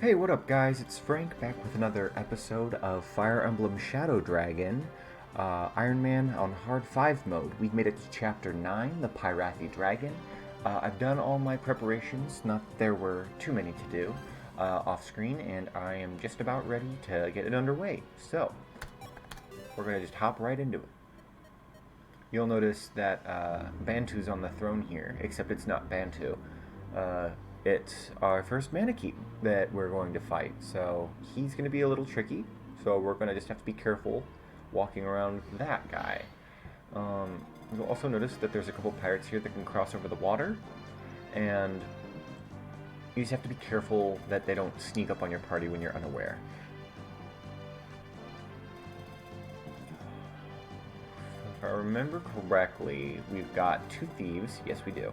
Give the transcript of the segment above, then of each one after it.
Hey, what up, guys? It's Frank back with another episode of Fire Emblem Shadow Dragon, Iron Man on Hard 5 mode. We've made it to Chapter 9, the Pyrathi Dragon. I've done all my preparations, not that there were too many to do, off screen, and I am just about ready to get it underway. So, we're going to just hop right into it. You'll notice that Bantu's on the throne here, except it's not Bantu. It's our first Manakee that we're going to fight, so he's going to be a little tricky, so we're going to just have to be careful walking around that guy. You'll also notice that there's a couple pirates here that can cross over the water, and you just have to be careful that they don't sneak up on your party when you're unaware. If I remember correctly, we've got two thieves. Yes, we do.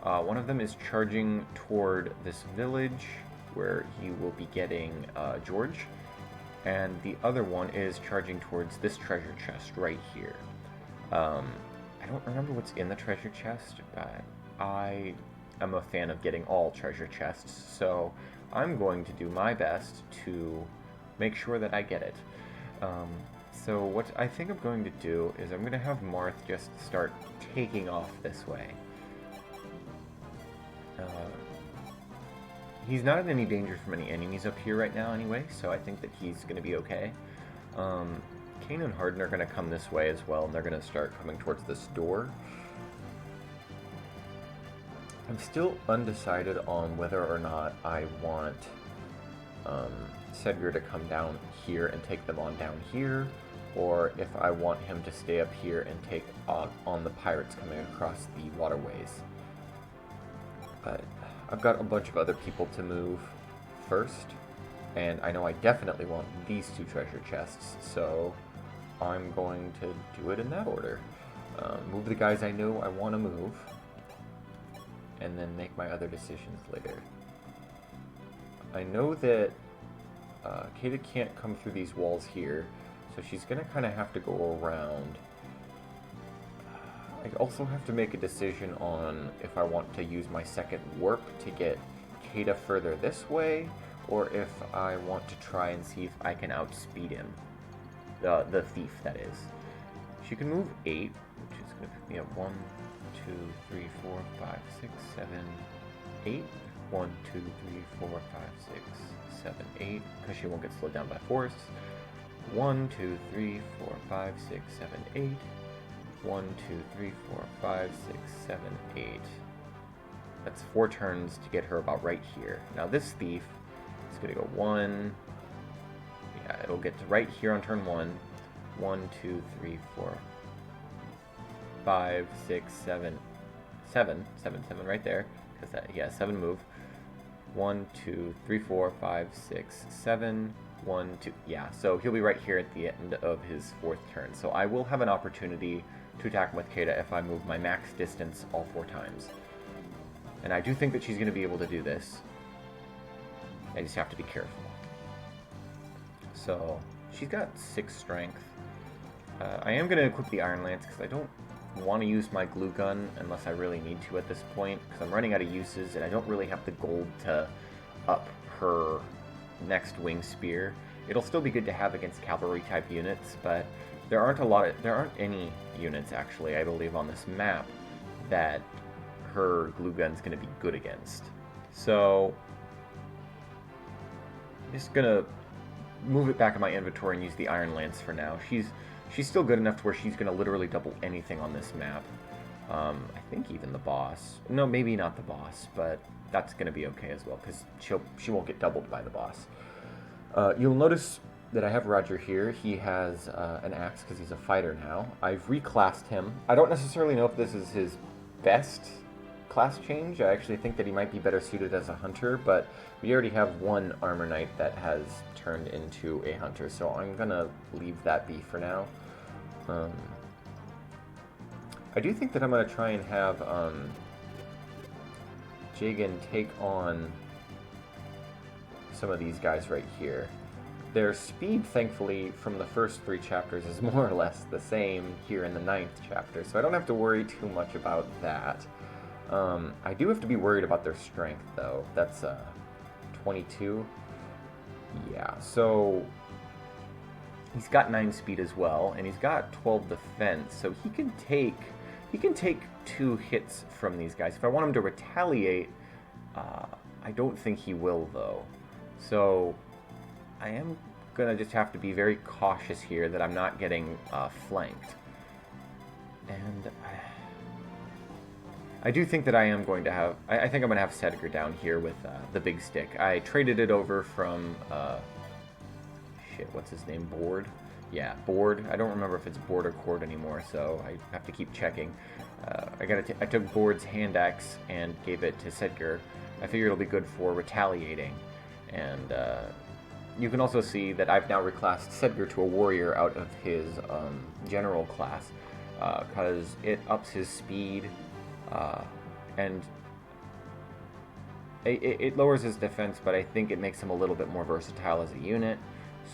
One of them is charging toward this village where he will be getting Jeorge, and the other one is charging towards this treasure chest right here. I don't remember what's in the treasure chest, but I am a fan of getting all treasure chests, so I'm going to do my best to make sure that I get it. So what I think I'm going to do is I'm going to have Marth just start taking off this way. He's not in any danger from any enemies up here right now anyway, so I think that he's going to be okay. Kane and Harden are going to come this way as well, and they're going to start coming towards this door. I'm still undecided on whether or not I want Sedgir to come down here and take them on down here, or if I want him to stay up here and take on the pirates coming across the waterways. But I've got a bunch of other people to move first, and I know I definitely want these two treasure chests, so I'm going to do it in that order. Move the guys I know I want to move, and then make my other decisions later. I know that Kata can't come through these walls here, so she's going to kind of have to go around. I also have to make a decision on if I want to use my second warp to get Kata further this way, or if I want to try and see if I can outspeed him. The thief, that is. She can move 8, which is going to pick me up 1, 2, 3, 4, 5, 6, 7, 8. 1, 2, 3, 4, 5, 6, 7, 8, because she won't get slowed down by force. 1, 2, 3, 4, 5, 6, 7, 8. 1, 2, 3, 4, 5, 6, 7, 8. That's 4 turns to get her about right here. Now this thief is going to go 1. Yeah, it'll get to right here on turn 1. 1, 2, 3, 4, 5, 6, 7, 7 right there. Because that, yeah, 7 move. 1, 2, 3, 4, 5, 6, 7. 1, 2. Yeah, so he'll be right here at the end of his 4th turn. So I will have an opportunity to attack him with Kata if I move my max distance all 4 times. And I do think that she's going to be able to do this. I just have to be careful. So, she's got 6 strength. I am going to equip the Iron Lance because I don't want to use my glue gun unless I really need to at this point, because I'm running out of uses and I don't really have the gold to up her next wing spear. It'll still be good to have against cavalry type units, but there aren't any units actually, I believe, on this map that her glue gun's going to be good against. So I'm just gonna move it back in my inventory and use the Iron Lance for now. She's still good enough to where she's going to literally double anything on this map. I think even the boss. No, maybe not the boss, but that's going to be okay as well, because she won't get doubled by the boss. You'll notice that I have Roger here. He has an axe because he's a fighter now. I've reclassed him. I don't necessarily know if this is his best class change. I actually think that he might be better suited as a hunter, but we already have one armor knight that has turned into a hunter, so I'm going to leave that be for now. I do think that I'm going to try and have Jagan take on some of these guys right here. Their speed, thankfully, from the first 3 chapters is more or less the same here in the 9th chapter, so I don't have to worry too much about that. I do have to be worried about their strength, though. That's 22. Yeah, so he's got 9 speed as well, and he's got 12 defense, so he can take 2 hits from these guys. If I want him to retaliate, I don't think he will, though. So I am gonna just have to be very cautious here that I'm not getting flanked. And I do think that I am going to have... I think I'm going to have Sedgar down here with the big stick. I traded it over from... shit, what's his name? Board? Yeah, Board. I don't remember if it's Board or Cord anymore, so I have to keep checking. I took Board's hand axe and gave it to Sedgar. I figure it'll be good for retaliating. And you can also see that I've now reclassed Sedgar to a warrior out of his general class, because it ups his speed, and it lowers his defense, but I think it makes him a little bit more versatile as a unit.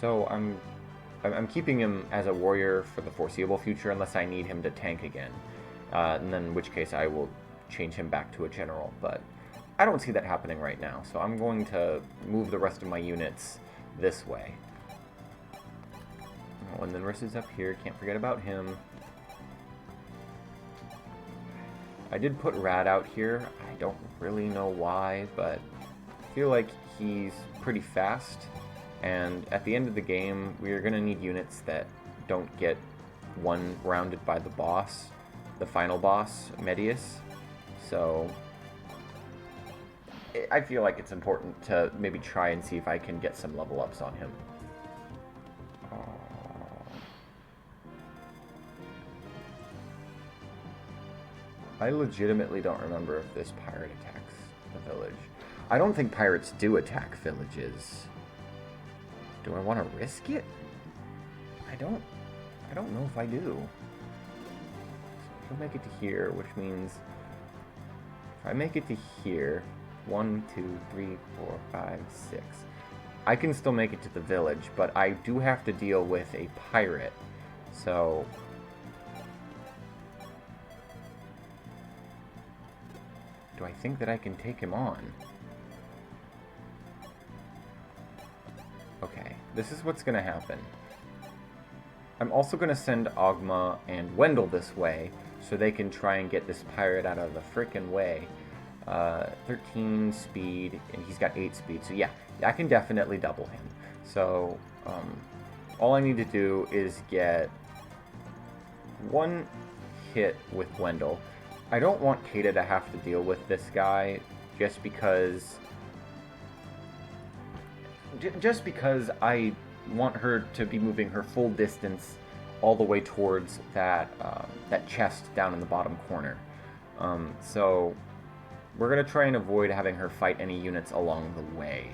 So I'm keeping him as a warrior for the foreseeable future, unless I need him to tank again, and then in which case I will change him back to a general. But I don't see that happening right now, so I'm going to move the rest of my units this way. Oh, and then Riss is up here. Can't forget about him. I did put Rad out here. I don't really know why, but I feel like he's pretty fast. And at the end of the game, we're going to need units that don't get one-rounded by the boss, the final boss, Medeus. So I feel like it's important to maybe try and see if I can get some level ups on him. I legitimately don't remember if this pirate attacks the village. I don't think pirates do attack villages. Do I want to risk it? I don't know if I do. So he'll make it to here, which means if I make it to here, 1, 2, 3, 4, 5, 6. I can still make it to the village, but I do have to deal with a pirate. So do I think that I can take him on? Okay, this is what's gonna happen. I'm also gonna send Ogma and Wendell this way, so they can try and get this pirate out of the frickin' way. 13 speed, and he's got 8 speed, so yeah, I can definitely double him. So, all I need to do is get 1 hit with Wendell. I don't want Kata to have to deal with this guy, just because I want her to be moving her full distance all the way towards that that chest down in the bottom corner. So we're going to try and avoid having her fight any units along the way.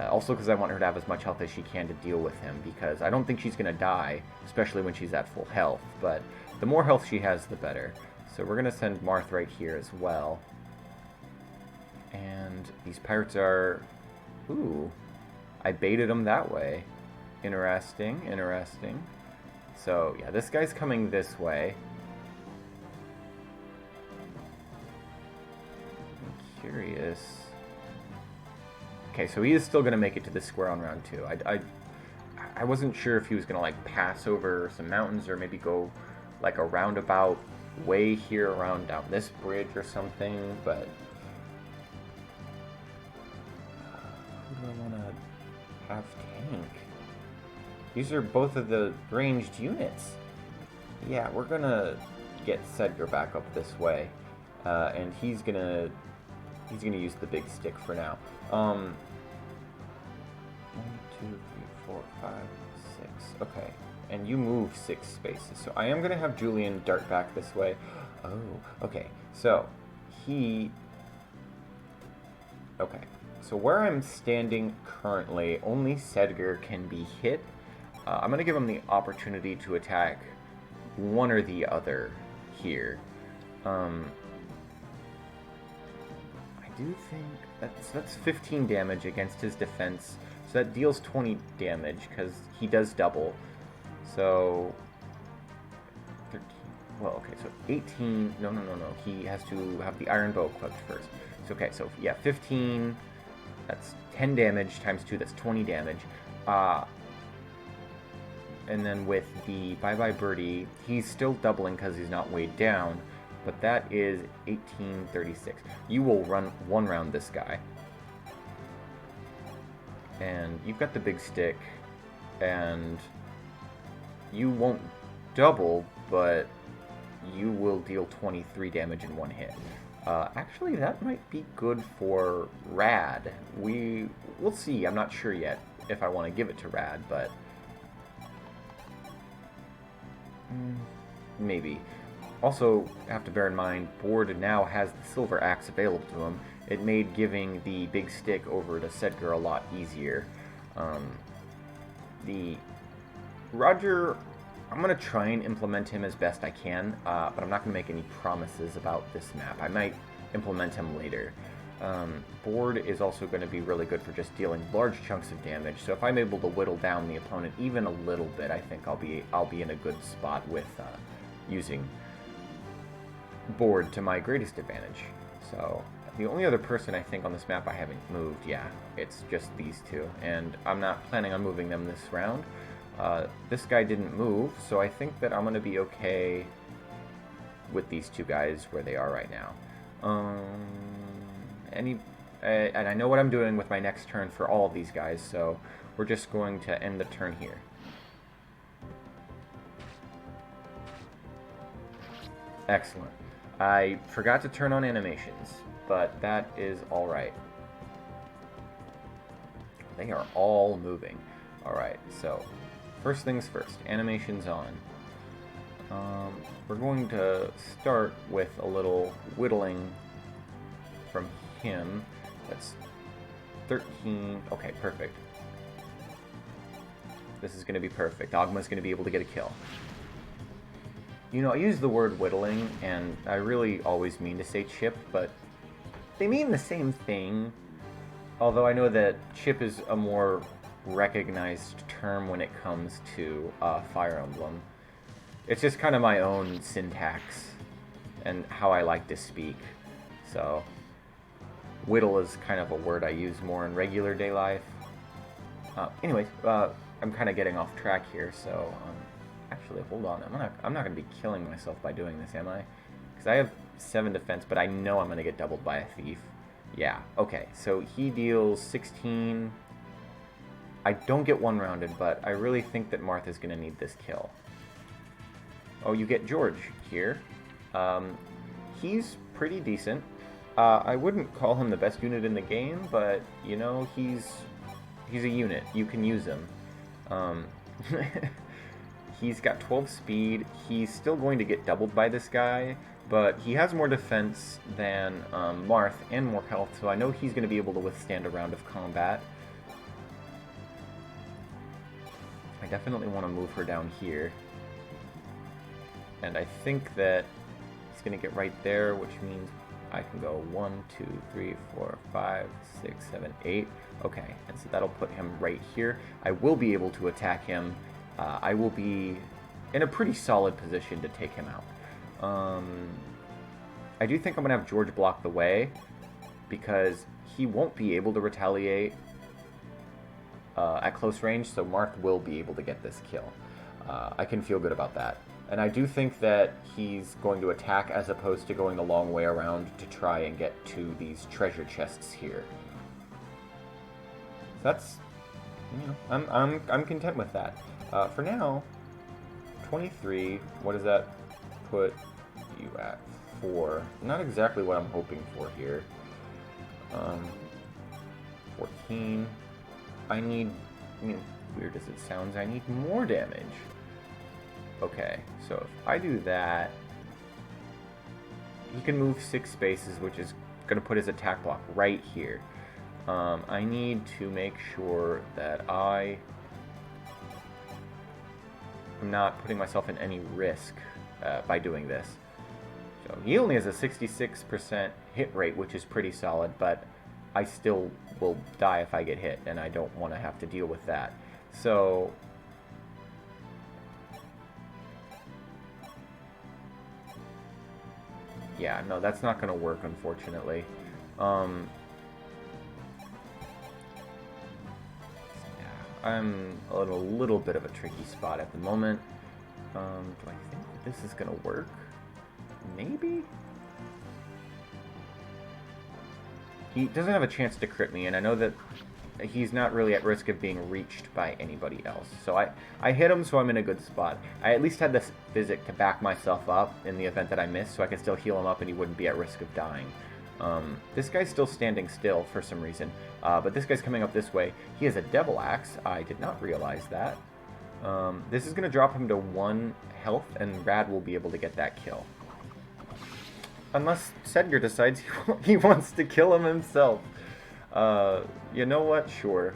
Also because I want her to have as much health as she can to deal with him, because I don't think she's going to die, especially when she's at full health, but the more health she has, the better. So we're going to send Marth right here as well. And these pirates are... Ooh, I baited them that way. Interesting, interesting. So, yeah, this guy's coming this way. I'm curious. Okay, so he is still going to make it to the square on round 2. I wasn't sure if he was going to, like, pass over some mountains or maybe go, like, a roundabout way here around down this bridge or something, but... who do I want to have tank? These are both of the ranged units. Yeah, we're gonna get Sedgar back up this way, and he's gonna use the big stick for now. 1, 2, 3, 4, 5, 6. Okay, and you move 6 spaces, so I am gonna have Julian dart back this way. Oh, okay. So he. Okay, so where I'm standing currently, only Sedgar can be hit. I'm going to give him the opportunity to attack one or the other here. I do think that's 15 damage against his defense, so that deals 20 damage because he does double. So 13. Well, okay, so 18. No. He has to have the iron bow equipped first. So okay, so yeah, 15. That's 10 damage times 2, that's 20 damage. And then with the Bye Bye Birdie, he's still doubling because he's not weighed down, but that is 1836. You will run one round this guy. And you've got the big stick, and you won't double, but you will deal 23 damage in one hit. Actually, that might be good for Rad. We'll see. I'm not sure yet if I want to give it to Rad, but maybe. Also, have to bear in mind, Board now has the silver axe available to him. It made giving the big stick over to Sedgar a lot easier. The Roger, I'm going to try and implement him as best I can, but I'm not going to make any promises about this map. I might implement him later. Board is also going to be really good for just dealing large chunks of damage, so if I'm able to whittle down the opponent even a little bit, I think I'll be in a good spot with using Board to my greatest advantage. So the only other person I think on this map I haven't moved, yeah, it's just these two, and I'm not planning on moving them this round. This guy didn't move, so I think that I'm going to be okay with these two guys where they are right now. And I know what I'm doing with my next turn for all of these guys, so we're just going to end the turn here. Excellent. I forgot to turn on animations, but that is alright. They are all moving. Alright, so first things first, animations on. We're going to start with a little whittling from him. That's 13. Okay, perfect. This is going to be perfect. Ogma's going to be able to get a kill. You know, I use the word whittling, and I really always mean to say chip, but they mean the same thing. Although I know that chip is a more recognized term when it comes to Fire Emblem. It's just kind of my own syntax and how I like to speak. So, whittle is kind of a word I use more in regular day life. Anyways, I'm kind of getting off track here, so actually, hold on. I'm not going to be killing myself by doing this, am I? Because I have 7 defense, but I know I'm going to get doubled by a thief. Yeah, okay. So he deals 16. I don't get one rounded, but I really think that Marth is going to need this kill. Oh, you get Jeorge here. He's pretty decent. I wouldn't call him the best unit in the game, but, you know, he's a unit. You can use him. He's got 12 speed. He's still going to get doubled by this guy, but he has more defense than Marth and more health, so I know he's going to be able to withstand a round of combat. I definitely want to move her down here. And I think that he's going to get right there, which means I can go 1, 2, 3, 4, 5, 6, 7, 8. Okay, and so that'll put him right here. I will be able to attack him. I will be in a pretty solid position to take him out. I do think I'm going to have Jeorge block the way, because he won't be able to retaliate at close range, so Marth will be able to get this kill. I can feel good about that. And I do think that he's going to attack as opposed to going the long way around to try and get to these treasure chests here. So that's, you know, I'm content with that. For now, 23, what does that put you at? 4. Not exactly what I'm hoping for here. 14. I mean, weird as it sounds, I need more damage. Okay, so if I do that, he can move 6 spaces, which is going to put his attack block right here. I need to make sure that I am not putting myself in any risk by doing this. So he only has a 66% hit rate, which is pretty solid, but I still will die if I get hit, and I don't want to have to deal with that. So yeah, no, that's not going to work, unfortunately. I'm in a little bit of a tricky spot at the moment. Do I think that this is gonna work? Maybe? He doesn't have a chance to crit me, and I know that he's not really at risk of being reached by anybody else. So I hit him, so I'm in a good spot. I at least had this physic to back myself up in the event that I missed, so I can still heal him up and he wouldn't be at risk of dying. This guy's still standing still for some reason, but this guy's coming up this way. He has a devil axe. I did not realize that. This is going to drop him to 1 health, and Rad will be able to get that kill. Unless Sedgar decides he wants to kill him himself. You know what? Sure.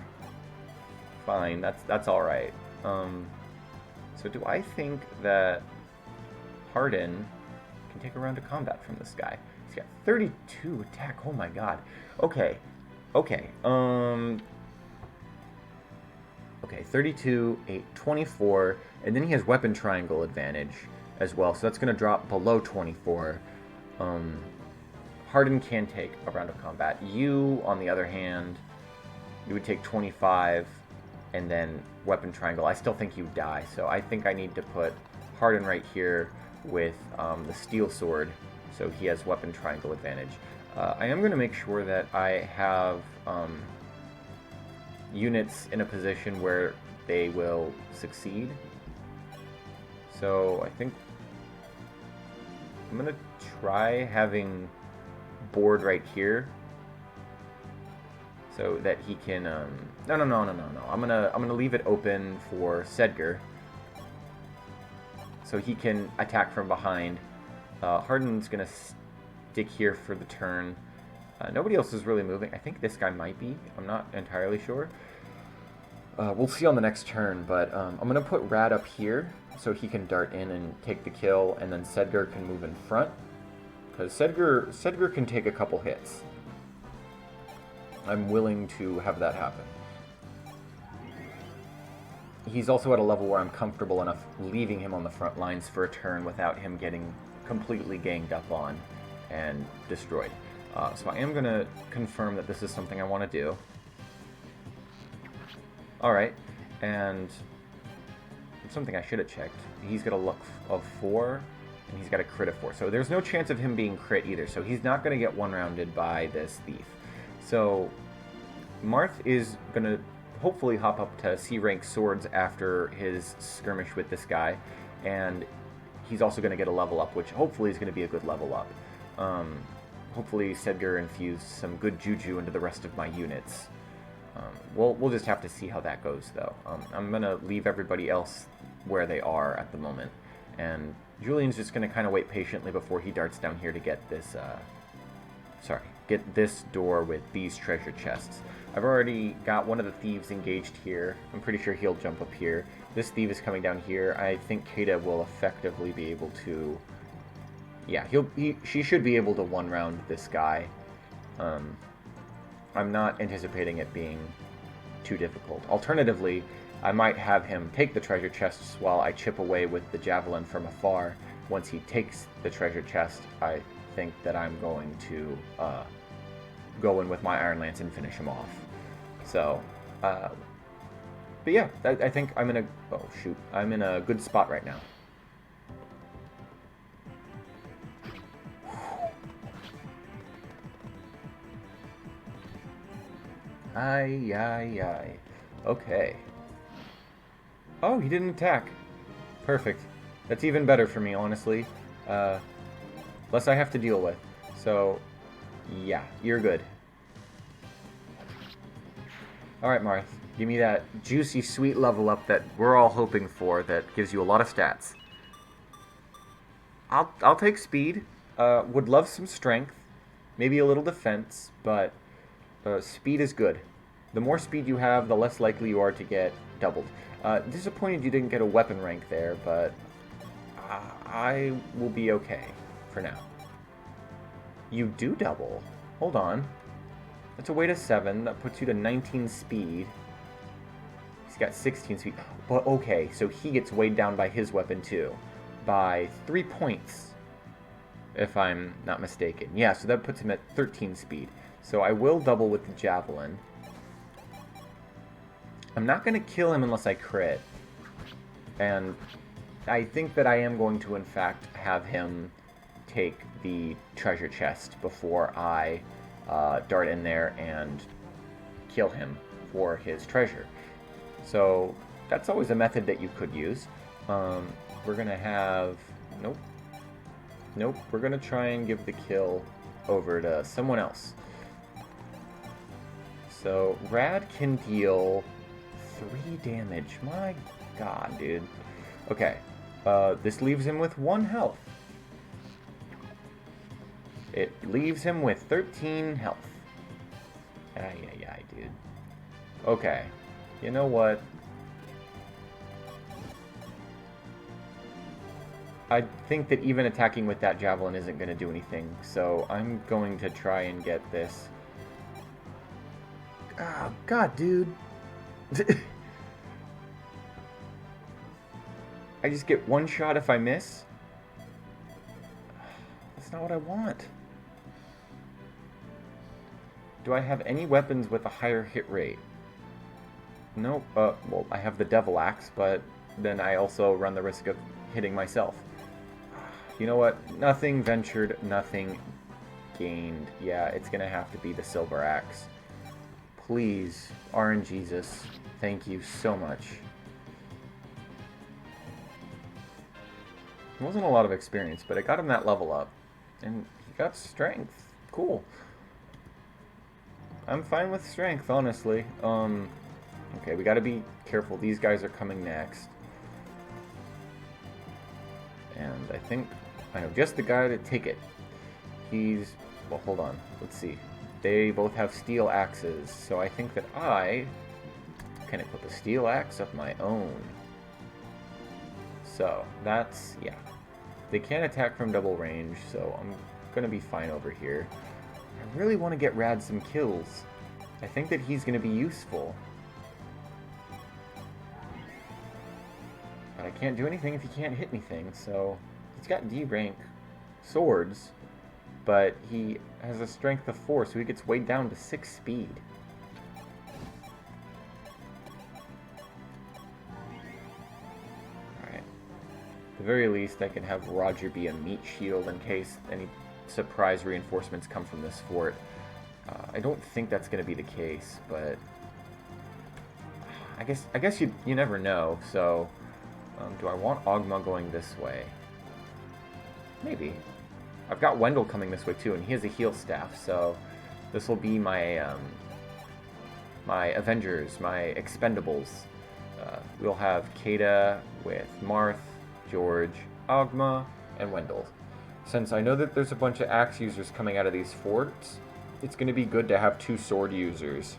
Fine. That's all right. So do I think that Hardin can take a round of combat from this guy? He's got 32 attack. Oh my god. Okay. Okay. Okay, 32, 8, 24, and then he has weapon triangle advantage as well, so that's going to drop below 24. Hardin can take a round of combat. You, on the other hand, you would take 25, and then weapon triangle. I still think you die, so I think I need to put Hardin right here with the steel sword, so he has weapon triangle advantage. I am going to make sure that I have units in a position where they will succeed. So I think I'm going to try having board right here so that he can no. I'm gonna leave it open for Sedgar so he can attack from behind. Hardin's gonna stick here for the turn. Nobody else is really moving. I think this guy might be. I'm not entirely sure. We'll see on the next turn, but I'm gonna put Rad up here so he can dart in and take the kill, and then Sedgar can move in front. Because Sedgar can take a couple hits. I'm willing to have that happen. He's also at a level where I'm comfortable enough leaving him on the front lines for a turn without him getting completely ganged up on and destroyed. So I am going to confirm that this is something I want to do. Alright, and something I should have checked. He's got a luck of 4. And he's got a crit of 4. So there's no chance of him being crit either. So he's not going to get one-rounded by this thief. So Marth is going to hopefully hop up to C-rank swords after his skirmish with this guy. And he's also going to get a level up, which hopefully is going to be a good level up. Hopefully Sedgar infused some good juju into the rest of my units. We'll just have to see how that goes, though. I'm going to leave everybody else where they are at the moment. And Julian's just going to kind of wait patiently before he darts down here to get this, get this door with these treasure chests. I've already got one of the thieves engaged here. I'm pretty sure he'll jump up here. This thief is coming down here. I think Kata will effectively be able to... Yeah, she should be able to one-round this guy. I'm not anticipating it being too difficult. Alternatively, I might have him take the treasure chests while I chip away with the javelin from afar. Once he takes the treasure chest, I think that I'm going to go in with my Iron Lance and finish him off. So, but yeah, I think I'm in a... Oh, shoot. I'm in a good spot right now. Aye. Okay. Oh, he didn't attack. Perfect. That's even better for me, honestly. Less I have to deal with. So, yeah, you're good. Alright, Marth. Give me that juicy, sweet level up that we're all hoping for that gives you a lot of stats. I'll take speed. Would love some strength. Maybe a little defense, but speed is good. The more speed you have, the less likely you are to get doubled. Disappointed you didn't get a weapon rank there, but I will be okay for now. You do double. Hold on. That's a weight of 7. That puts you to 19 speed. He's got 16 speed. But okay, so he gets weighed down by his weapon too. By 3 points, if I'm not mistaken. Yeah, so that puts him at 13 speed. So I will double with the javelin. I'm not going to kill him unless I crit. And I think that I am going to, in fact, have him take the treasure chest before I dart in there and kill him for his treasure. So that's always a method that you could use. We're going to have... Nope. Nope. We're going to try and give the kill over to someone else. So Rad can deal 3 damage. My god, dude. Okay. This leaves him with 1 health. It leaves him with 13 health. Ay, dude. Okay. You know what? I think that even attacking with that javelin isn't going to do anything, so I'm going to try and get this. Oh, god, dude. I just get 1 shot if I miss? That's not what I want. Do I have any weapons with a higher hit rate? Nope. Well, I have the Devil Axe, but then I also run the risk of hitting myself. You know what? Nothing ventured, nothing gained. Yeah, it's gonna have to be the Silver Axe. Please, RNGesus, thank you so much. It wasn't a lot of experience, but I got him that level up. And he got strength. Cool. I'm fine with strength, honestly. Okay, we gotta be careful. These guys are coming next. And I think I know just the guy to take it. He's... well, hold on. Let's see. They both have steel axes, so I think that I can equip a steel axe of my own. So, that's... yeah. They can't attack from double range, so I'm gonna be fine over here. I really want to get Rad some kills. I think that he's gonna be useful. But I can't do anything if he can't hit anything, so... he's got D rank swords, but he has a strength of 4, so he gets weighed down to 6 speed. Alright. At the very least, I can have Roger be a meat shield in case any surprise reinforcements come from this fort. I don't think that's going to be the case, but I guess you never know, so... do I want Ogma going this way? Maybe. I've got Wendell coming this way too, and he has a heal staff, so this will be my my Avengers, my Expendables. We'll have Kata with Marth, Jeorge, Ogma, and Wendell. Since I know that there's a bunch of axe users coming out of these forts, it's going to be good to have 2 sword users.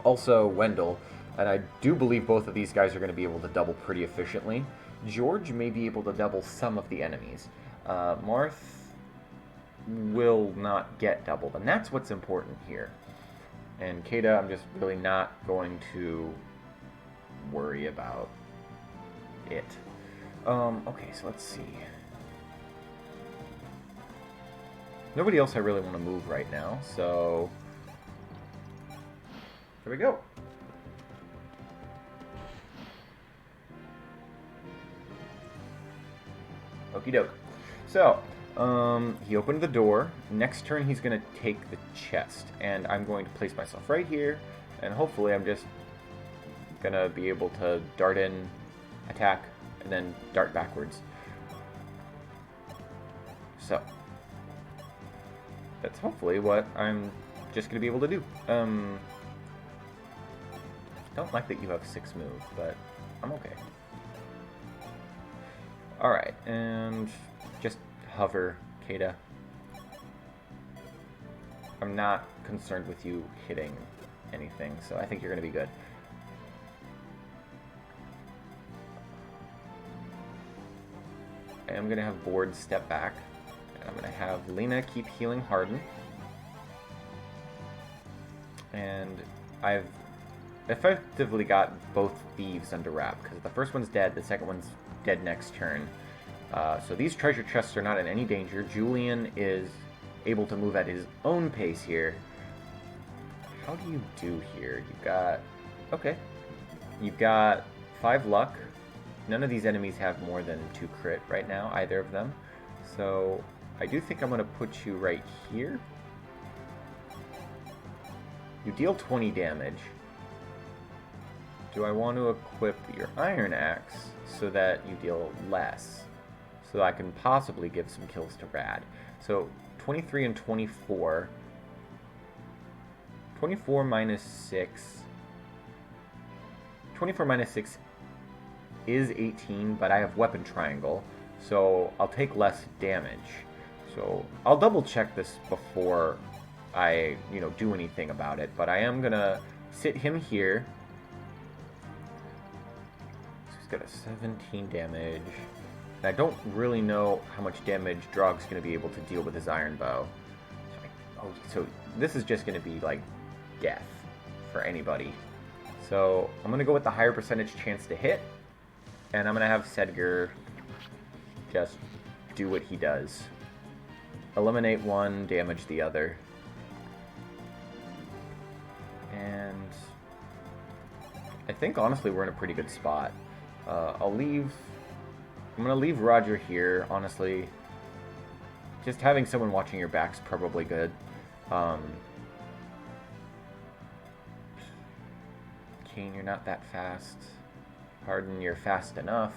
Also, Wendell, and I do believe both of these guys are going to be able to double pretty efficiently. Jeorge may be able to double some of the enemies. Marth will not get doubled, and that's what's important here. And Kata, I'm just really not going to worry about it. Okay, so let's see. Nobody else I really want to move right now, so... here we go. Okie doke. So, he opened the door. Next turn, he's going to take the chest. And I'm going to place myself right here. And hopefully, I'm just going to be able to dart in, attack, and then dart backwards. So, that's hopefully what I'm just going to be able to do. Don't like that you have 6 moves, but I'm okay. Alright, and just hover, Kata. I'm not concerned with you hitting anything, so I think you're going to be good. And I'm going to have Board step back. And I'm going to have Lena keep healing Harden. And I've effectively got both thieves under wrap, because the first one's dead, the second one's dead next turn. So these treasure chests are not in any danger. Julian is able to move at his own pace here. How do you do here? You got... okay. You've got 5 luck. None of these enemies have more than 2 crit right now, either of them. So I do think I'm going to put you right here. You deal 20 damage. Do I want to equip your Iron Axe so that you deal less? So I can possibly give some kills to Rad. So 23 and 24. 24 minus 6. 24 minus 6 is 18, but I have Weapon Triangle, so I'll take less damage. So I'll double check this before I, do anything about it, but I am gonna sit him here. So he's got a 17 damage. And I don't really know how much damage Jeorge's gonna be able to deal with his Iron Bow. So this is just gonna be like death for anybody. So I'm gonna go with the higher percentage chance to hit, and I'm gonna have Sedgar just do what he does. Eliminate one, damage the other. And I think honestly we're in a pretty good spot. I'm gonna leave Roger here, honestly. Just having someone watching your back's probably good. Keen, you're not that fast. Harden, you're fast enough.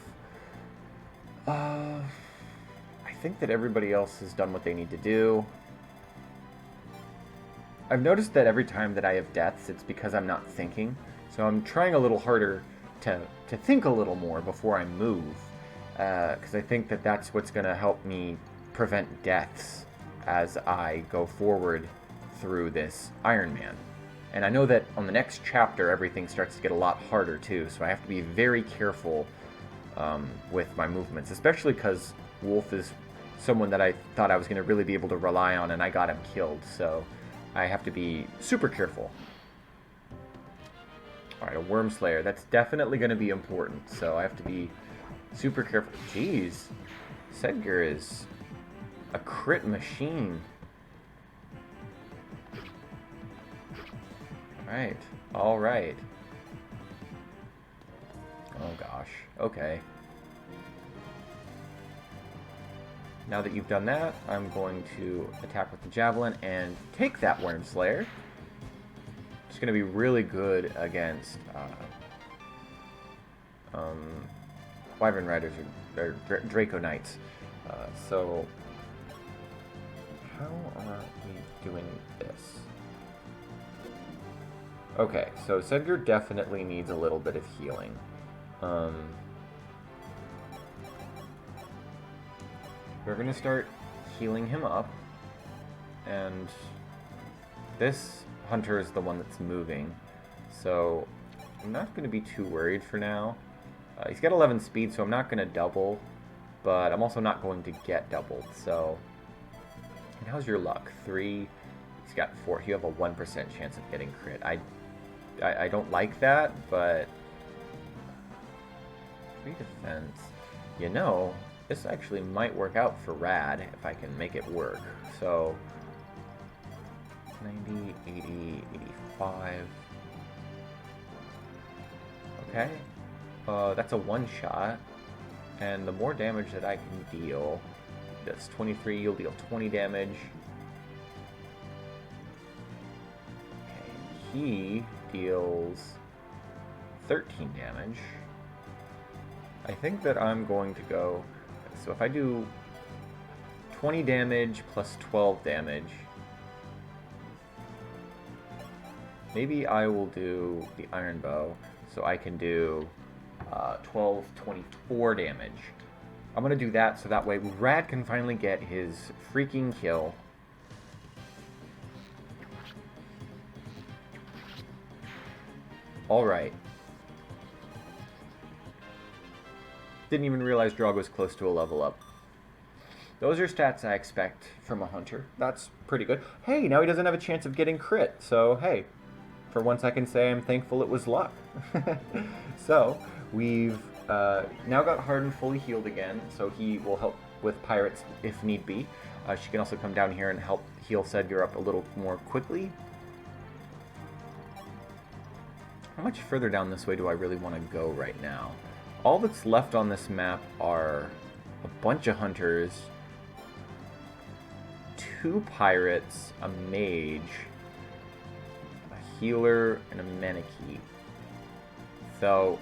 I think that everybody else has done what they need to do. I've noticed that every time that I have deaths, it's because I'm not thinking. So I'm trying a little harder to think a little more before I move. Because I think that that's what's going to help me prevent deaths as I go forward through this Iron Man. And I know that on the next chapter, everything starts to get a lot harder too, so I have to be very careful with my movements, especially because Wolf is someone that I thought I was going to really be able to rely on, and I got him killed, so I have to be super careful. Alright, a Worm Slayer. That's definitely going to be important, so I have to be super careful. Jeez, Sedgar is a crit machine. Alright. Oh gosh, okay. Now that you've done that, I'm going to attack with the Javelin and take that Worm Slayer. It's going to be really good against Wyvern Riders or Draco Knights. So, how are we doing this? Okay, so Sedgar definitely needs a little bit of healing. We're going to start healing him up, and this hunter is the one that's moving, so I'm not going to be too worried for now. He's got 11 speed, so I'm not going to double, but I'm also not going to get doubled, so... And how's your luck? 3, he's got 4. You have a 1% chance of getting crit. I don't like that, but 3 defense. This actually might work out for Rad if I can make it work. So 90, 80, 85. Okay. That's a one-shot. And the more damage that I can deal, that's 23, you'll deal 20 damage. Okay, he deals 13 damage. I think that I'm going to go... So if I do 20 damage plus 12 damage, maybe I will do the Iron Bow, so I can do 12, 24 damage. I'm going to do that so that way Rad can finally get his freaking kill. Alright. Didn't even realize Jeorge was close to a level up. Those are stats I expect from a hunter. That's pretty good. Hey, now he doesn't have a chance of getting crit, so hey, for once I can say I'm thankful it was luck. So, we've now got Harden fully healed again, so he will help with pirates if need be. She can also come down here and help heal Sedgar up a little more quickly. How much further down this way do I really want to go right now? All that's left on this map are a bunch of hunters, 2 pirates, a mage, a healer, and a Meniki. So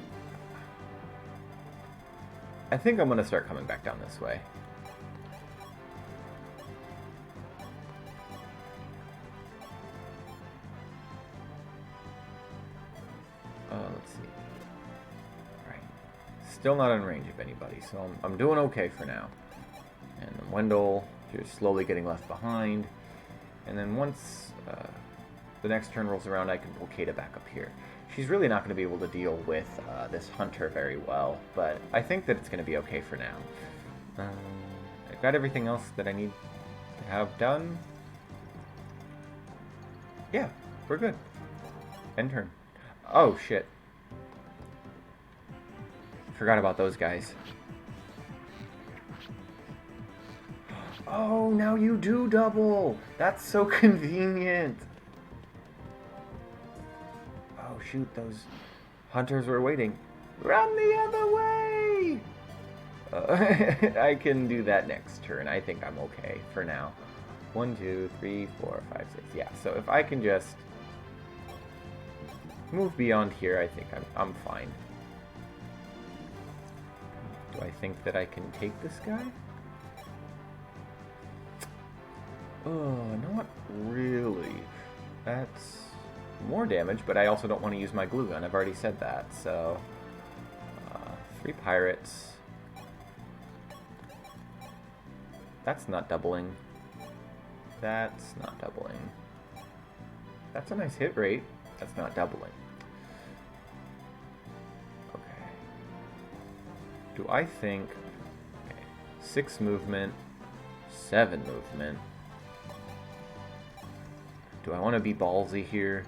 I think I'm going to start coming back down this way. Let's see. Alright. Still not in range of anybody, so I'm doing okay for now. And then Wendell, you're slowly getting left behind. And then once the next turn rolls around, I can pull Kata back up here. She's really not going to be able to deal with this hunter very well, but I think that it's going to be okay for now. I've got everything else that I need to have done. Yeah, we're good. End turn. Oh, shit. Forgot about those guys. Oh, now you do double! That's so convenient! Oh, shoot, those hunters were waiting. Run the other way! I can do that next turn. I think I'm okay for now. 1, 2, 3, 4, 5, 6. Yeah, so if I can just move beyond here, I think I'm fine. Do I think that I can take this guy? Oh, not really. That's more damage, but I also don't want to use my glue gun. I've already said that, so 3 pirates. That's not doubling. That's not doubling. That's a nice hit rate. That's not doubling. Okay. Do I think... Okay. 6 movement, 7 movement. Do I want to be ballsy here?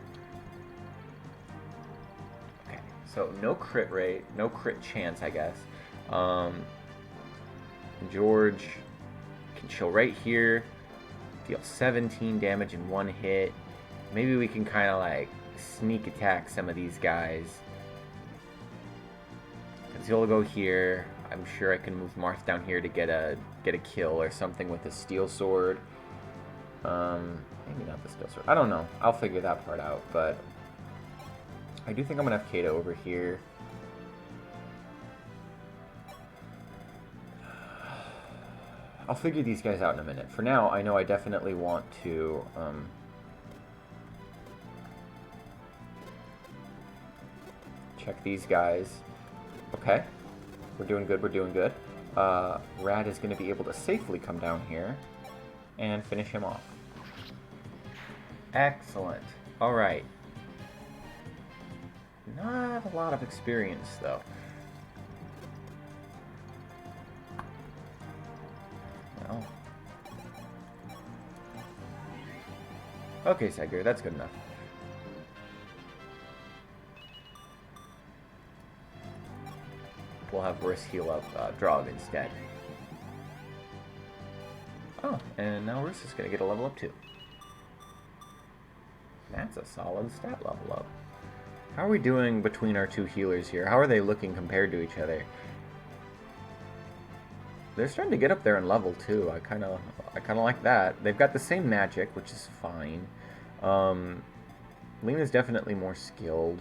Okay, so no crit rate, no crit chance, I guess. Jeorge can chill right here, deal 17 damage in 1 hit. Maybe we can kind of like sneak attack some of these guys. Because he'll go here. I'm sure I can move Marth down here to get a kill or something with a steel sword. Maybe not the steel sword. I don't know. I'll figure that part out, but I do think I'm going to have Kata over here. I'll figure these guys out in a minute. For now, I know I definitely want to check these guys. Okay. We're doing good, we're doing good. Rad is going to be able to safely come down here and finish him off. Excellent. Alright. Not a lot of experience, though. Well. Okay, Sager, that's good enough. We'll have Riss heal up Drog instead. Oh, and now Riss is going to get a level up too. That's a solid stat level up. How are we doing between our 2 healers here? How are they looking compared to each other? They're starting to get up there in level too. I kind of like that. They've got the same magic, which is fine. Lena's definitely more skilled,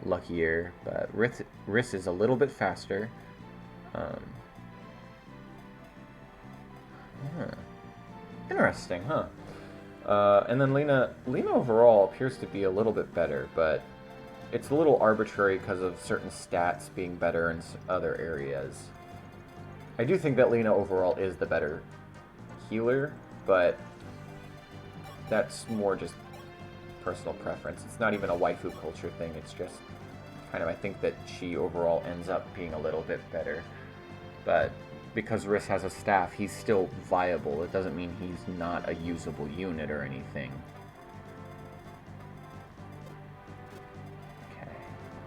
luckier, but Riss is a little bit faster. Interesting, huh? And then Lena overall appears to be a little bit better, but it's a little arbitrary because of certain stats being better in other areas. I do think that Lena overall is the better healer, but that's more just personal preference. It's not even a waifu culture thing, it's just kind of, I think that she overall ends up being a little bit better. But because Riss has a staff, he's still viable. It doesn't mean he's not a usable unit or anything. Okay.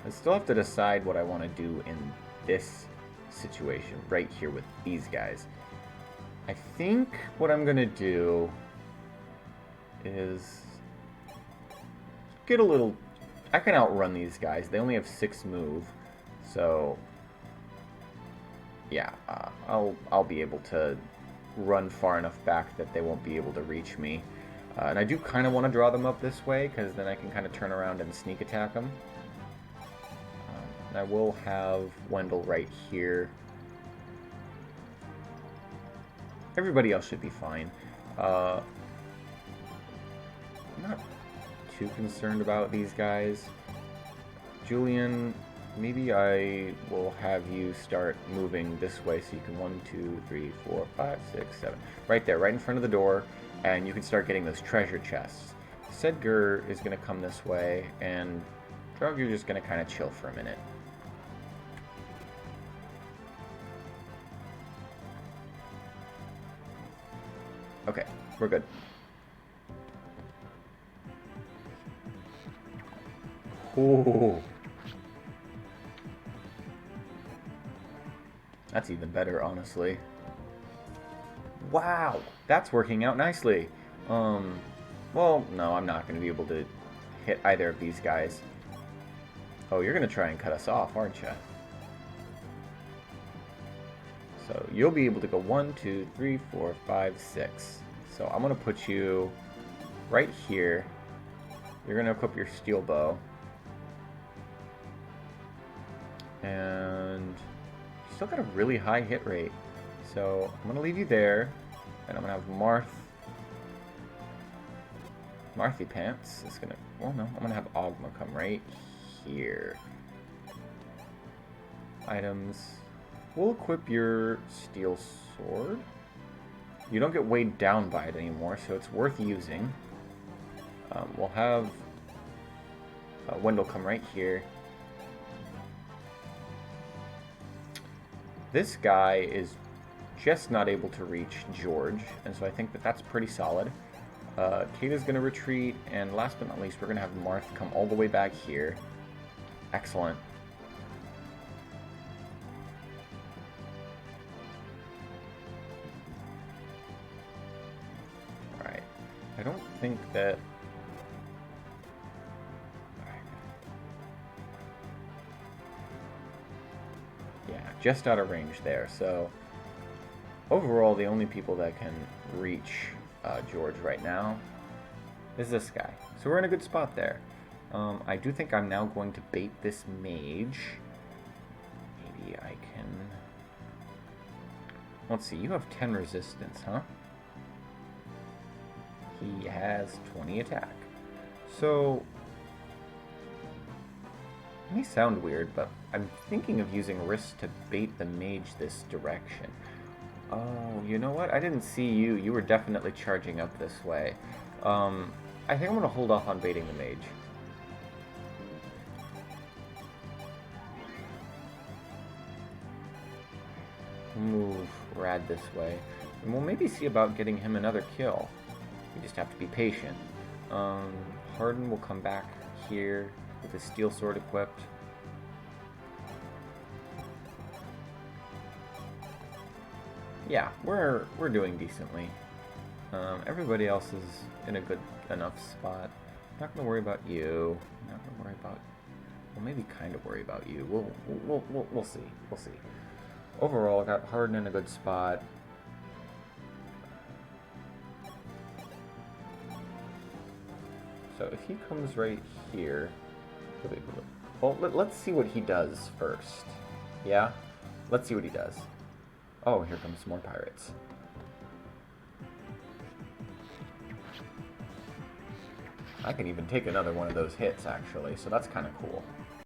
I still have to decide what I want to do in this situation right here with these guys. I think what I'm going to do is get a little I can outrun these guys. They only have 6 move, so yeah, I'll be able to run far enough back that they won't be able to reach me. And I do kind of want to draw them up this way, because then I can kind of turn around and sneak attack them. I will have Wendell right here. Everybody else should be fine. I'm not too concerned about these guys. Julian, maybe I will have you start moving this way so you can 1, 2, 3, 4, 5, 6, 7. Right there, right in front of the door, and you can start getting those treasure chests. Sedgur is going to come this way, and Drug, you're just going to kind of chill for a minute. Okay, we're good. Ooh. That's even better, honestly. Wow, that's working out nicely. Well, no, I'm not going to be able to hit either of these guys. Oh, you're going to try and cut us off, aren't you? So you'll be able to go 1, 2, 3, 4, 5, 6. So I'm going to put you right here. You're going to equip your steel bow. And you still got a really high hit rate. So I'm going to leave you there. And I'm going to have Marthy Pants is going to... Well, no. I'm going to have Ogma come right here. Items... We'll equip your steel sword. You don't get weighed down by it anymore, so it's worth using. We'll have Wendell come right here. This guy is just not able to reach Jeorge, and so I think that that's pretty solid. Kata's going to retreat, and last but not least, we're going to have Marth come all the way back here. Excellent. I don't think that... Yeah, just out of range there. So, overall, the only people that can reach Jeorge right now is this guy. So we're in a good spot there. I do think I'm now going to bait this mage. Maybe I can... Let's see, you have 10 resistance, huh? He has 20 attack. So, it may sound weird, but I'm thinking of using wrist to bait the mage this direction. Oh, you know what? I didn't see you. You were definitely charging up this way. I think I'm going to hold off on baiting the mage. Move Rad this way. And we'll maybe see about getting him another kill. We just have to be patient. Harden will come back here with his steel sword equipped. Yeah, we're doing decently. Everybody else is in a good enough spot. I'm not gonna worry about you. I'm not gonna worry about. Well, maybe kind of worry about you. We'll see. We'll see. Overall, I got Harden in a good spot. So if he comes right here, well, let's see what he does first. Yeah? Let's see what he does. Oh, here comes some more pirates. I can even take another one of those hits, actually, so that's kind of cool.